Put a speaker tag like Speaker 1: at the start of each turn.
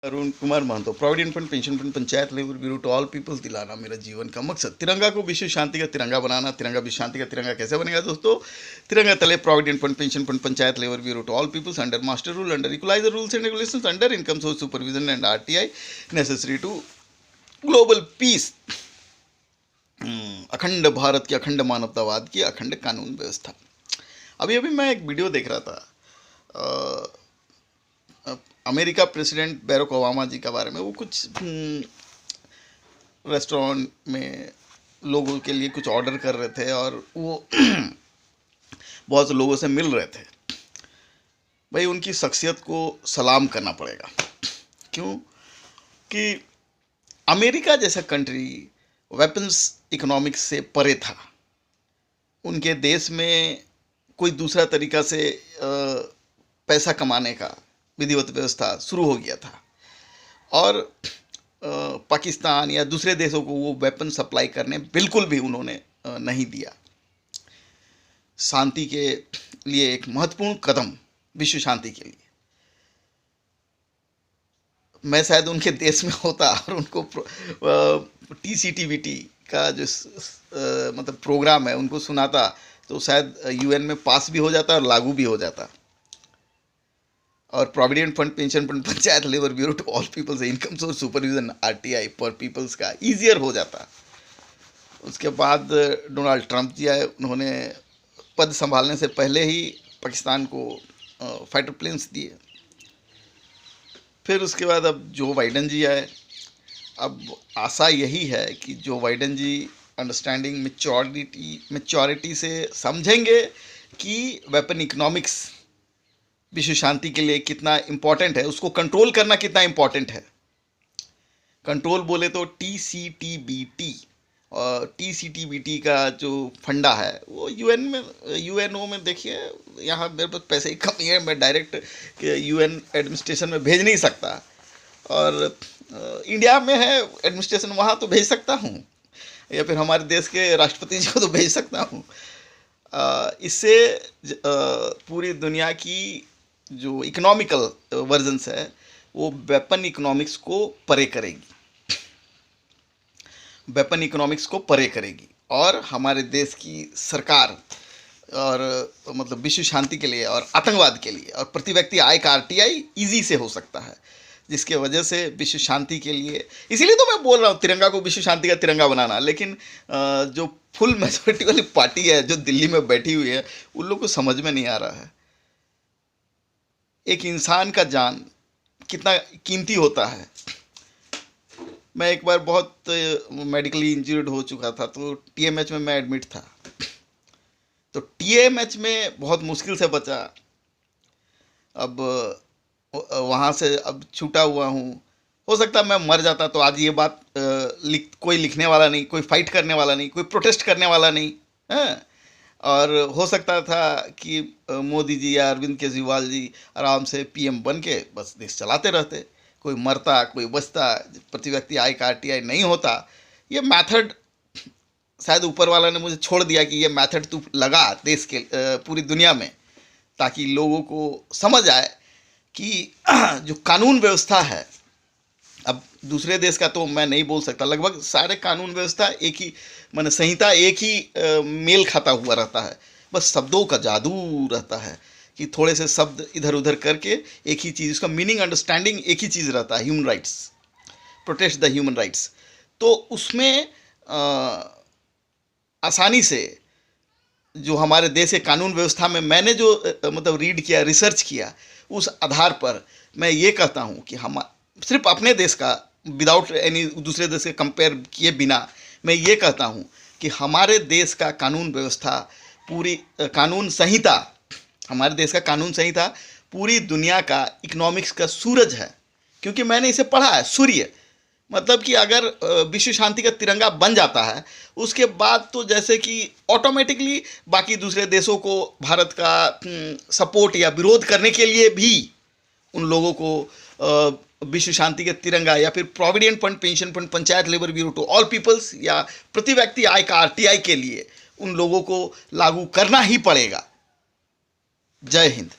Speaker 1: Arun Kumar Mahato, provident fund, pension fund, panchayat labour bureau to all peoples दिलाना मेरा जीवन का मकसद। तिरंगा को विश्व शांति का तिरंगा बनाना। तिरंगा विश्व शांति का तिरंगा कैसे बनेगा दोस्तों? तिरंगा तले provident fund, pension fund, panchayat labour bureau to all peoples under master rule, under equaliser rules and regulations, under income source supervision and RTI necessary to global peace. अखंड भारत की अखंड मानवतावाद की अखंड कानून व्यवस्था। अभी अभी मैं एक वीडियो देख रहा था अमेरिका प्रेसिडेंट बैरक ओबामा जी के बारे में। वो कुछ रेस्टोरेंट में लोगों के लिए कुछ ऑर्डर कर रहे थे और वो बहुत से लोगों से मिल रहे थे। भाई उनकी शख्सियत को सलाम करना पड़ेगा। क्यों कि अमेरिका जैसा कंट्री वेपन्स इकोनॉमिक्स से परे था। उनके देश में कोई दूसरा तरीका से पैसा कमाने का विधिवत व्यवस्था शुरू हो गया था और पाकिस्तान या दूसरे देशों को वो वेपन सप्लाई करने बिल्कुल भी उन्होंने नहीं दिया। शांति के लिए एक महत्वपूर्ण कदम, विश्व शांति के लिए। मैं शायद उनके देश में होता और उनको TCTVT का जो मतलब प्रोग्राम है उनको सुनाता तो शायद UN में पास भी हो जाता और लागू भी हो जाता। और provident fund, pension fund, panchayat labour bureau to all peoples, income source supervision, RTI पर पीपल्स का ईजियर हो जाता। उसके बाद डोनाल्ड ट्रंप जी आए। उन्होंने पद संभालने से पहले ही पाकिस्तान को फाइटर प्लेन्स दिए। फिर उसके बाद अब जो बाइडेन जी आए। अब आशा यही है कि जो बाइडेन जी अंडरस्टैंडिंग मैच्योरिटी से समझेंगे कि वेपन इकोनॉमिक्स विश्व शांति के लिए कितना इम्पॉर्टेंट है, उसको कंट्रोल करना कितना इम्पॉर्टेंट है। कंट्रोल बोले तो TCTBT और TCTBT का जो फंडा है वो UNO में देखिए, यहाँ मेरे पास पैसे ही कम है, मैं डायरेक्ट UN एडमिनिस्ट्रेशन में भेज नहीं सकता। और इंडिया में है एडमिनिस्ट्रेशन, वहाँ तो भेज सकता हूँ, या फिर हमारे देश के राष्ट्रपति जी को तो भेज सकता हूँ। इससे पूरी दुनिया की जो इकोनॉमिकल वर्जन्स है वो वेपन इकोनॉमिक्स को परे करेगी। वेपन इकोनॉमिक्स को परे करेगी और हमारे देश की सरकार और मतलब विश्व शांति के लिए और आतंकवाद के लिए और प्रति व्यक्ति आय का RTI ईजी से हो सकता है, जिसके वजह से विश्व शांति के लिए। इसीलिए तो मैं बोल रहा हूँ तिरंगा को विश्व शांति का तिरंगा बनाना। लेकिन जो फुल मेजॉरिटी वाली पार्टी है जो दिल्ली में बैठी हुई है, उन लोगों को समझ में नहीं आ रहा है एक इंसान का जान कितना कीमती होता है। मैं एक बार बहुत मेडिकली इंजर्ड हो चुका था, तो TMH में मैं एडमिट था। तो TMH में बहुत मुश्किल से बचा। अब वहाँ से अब छूटा हुआ हूँ। हो सकता है मैं मर जाता तो आज ये बात कोई लिखने वाला नहीं, कोई फाइट करने वाला नहीं, कोई प्रोटेस्ट करने वाला नहीं है। और हो सकता था कि मोदी जी या अरविंद केजरीवाल जी आराम से PM बन के बस देश चलाते रहते। कोई मरता, कोई बचता, प्रति व्यक्ति आय का RTI नहीं होता। ये मेथड शायद ऊपर वाला ने मुझे छोड़ दिया कि ये मेथड तू लगा देश के पूरी दुनिया में, ताकि लोगों को समझ आए कि जो कानून व्यवस्था है, अब दूसरे देश का तो मैं नहीं बोल सकता, लगभग सारे कानून व्यवस्था एक ही माने संहिता एक ही मेल खाता हुआ रहता है। बस शब्दों का जादू रहता है कि थोड़े से शब्द इधर उधर करके एक ही चीज़, उसका मीनिंग अंडरस्टैंडिंग एक ही चीज़ रहता है, human rights, protect the human rights. तो उसमें आसानी से जो हमारे देश के कानून व्यवस्था में मैंने जो मतलब रीड किया, रिसर्च किया, उस आधार पर मैं ये कहता हूँ कि हम सिर्फ अपने देश का विदाउट एनी दूसरे देश से कंपेयर किए बिना मैं ये कहता हूँ कि हमारे देश का कानून व्यवस्था, पूरी कानून संहिता, हमारे देश का कानून संहिता पूरी दुनिया का इकोनॉमिक्स का सूरज है। क्योंकि मैंने इसे पढ़ा है। सूर्य मतलब कि अगर विश्व शांति का तिरंगा बन जाता है, उसके बाद तो जैसे कि ऑटोमेटिकली बाकी दूसरे देशों को भारत का सपोर्ट या विरोध करने के लिए भी उन लोगों को विश्व शांति के तिरंगा या फिर provident fund, pension fund, panchayat labour bureau to all peoples या प्रति व्यक्ति आय का RTI के लिए उन लोगों को लागू करना ही पड़ेगा। जय हिंद।